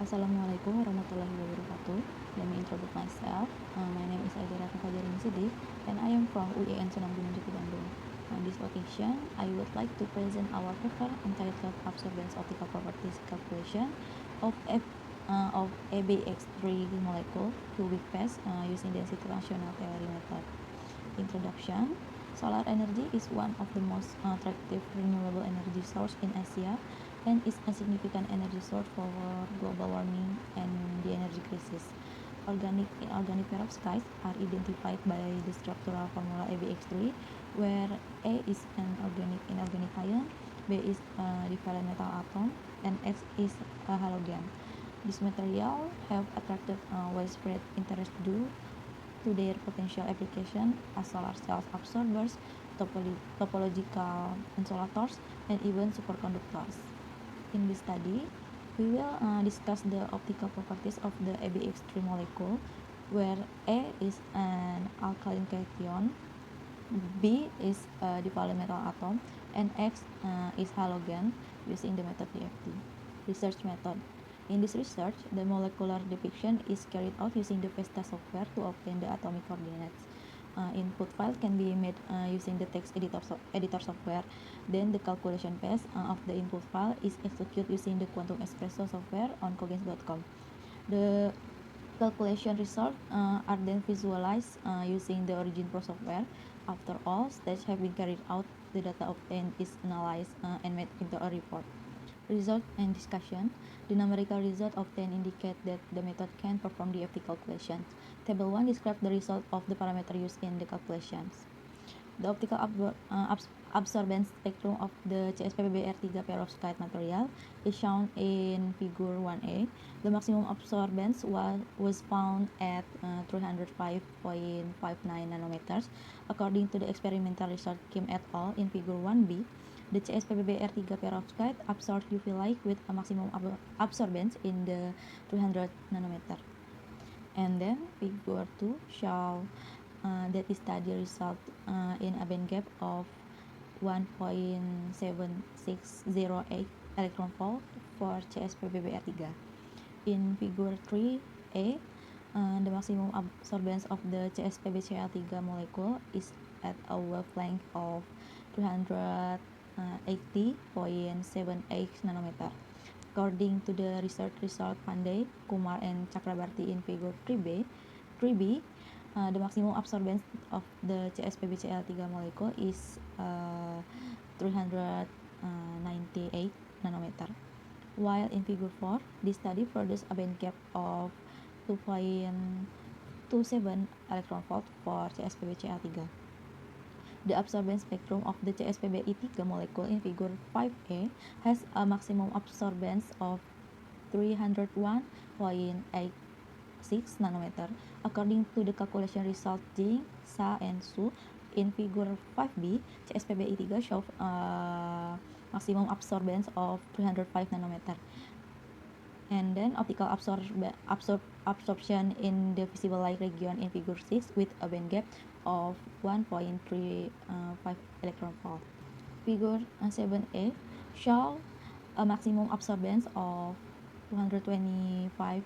Assalamualaikum warahmatullahi wabarakatuh. Let me introduce myself. My name is Aida Ratna Fajarini Siddiq, and I am from UIN Senang Gunung Jati Bandung. On this occasion, I would like to present our paper entitled Absorbance Optical Properties Calculation of ABX3 molecule to weak phase using density functional theory method. Introduction. Solar energy is one of the most attractive renewable energy source in Asia and is a significant energy source for global warming and the energy crisis. Organic perovskites are identified by the structural formula ABX3, where A is an inorganic ion, B is a divalent metal atom, and X is a halogen. These materials have attracted widespread interest due to their potential application as solar cell absorbers, topological insulators, and even superconductors. In this study, we will discuss the optical properties of the ABX3 molecule, where A is an alkaline cation, B is a divalent metal atom, and X is halogen using the method DFT. Research method. In this research, the molecular depiction is carried out using the VESTA software to obtain the atomic coordinates. Input file can be made using the text editor software. Then the calculation phase of the input file is executed using the Quantum Espresso software on Cogence.com. The calculation results are then visualized using the Origin Pro software. After all steps have been carried out, the data obtained is analyzed and made into a report. Result and discussion. The numerical result obtained indicate that the method can perform DFT calculations. Table 1 describes the result of the parameter used in the calculations. The optical absorbance spectrum of the CSPBR3 perovskite material is shown in figure 1a. The maximum absorbance was found at 305.59 nanometers. According to the experimental result Kim et al. In figure 1b, the CSPBR3 perovskite absorbs UV light with a maximum absorbance in the 300 nanometer. And then figure 2 show that the study result in a band gap of 1.7608 electron volt for CSPBR3. In figure 3a, the maximum absorbance of the CSPBCl3 molecule is at a wavelength of 280.78 nanometer. According to the research result Pandey, Kumar, and Chakrabarty in figure 3b, the maximum absorbance of the CSPBCl3 molecule is 398 nanometer. While in figure 4, this study produces a band gap of 2.27 electron volt for CSPBCl3. The absorbance spectrum of the CSPBE3 molecule in figure 5a has a maximum absorbance of 301.86 nanometer. According to the calculation result Jing, Sa, and Su, in figure 5b, CSPBE3 shows a maximum absorbance of 305 nanometer. And then optical absorption in the visible light region in figure 6 with a band gap of 1.35 electron volt. Figure 7a show a maximum absorbance of 225.04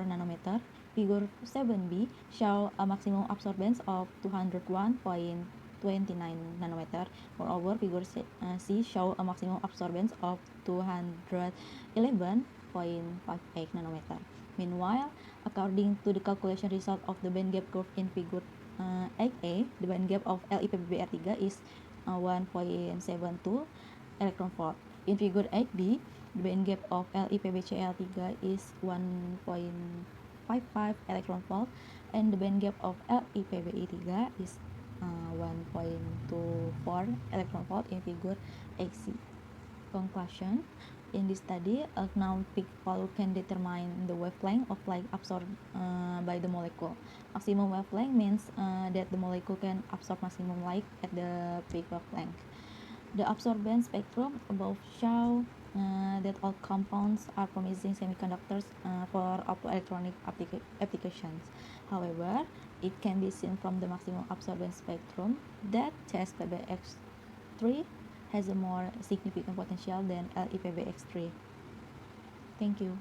nanometer. Figure 7b show a maximum absorbance of 201.29 nanometer. Moreover, figure C show a maximum absorbance of 211.58 nanometer. Meanwhile, according to the calculation result of the band gap curve in figure 8a, the band gap of LiPBr3 is 1.72 electron volt. In figure 8b, the band gap of LiPBCl3 is 1.55 electron volt, and the band gap of LiPBE3 is 1.24 electron volt in figure 8c. Conclusion. In this study, a known peak value can determine the wavelength of light absorbed by the molecule. Maximum wavelength means that the molecule can absorb maximum light at the peak wavelength. The absorbance spectrum above show that all compounds are promising semiconductors for optoelectronic applications. However, it can be seen from the maximum absorbance spectrum that CSPBX3 has a more significant potential than LiPBX3. Thank you.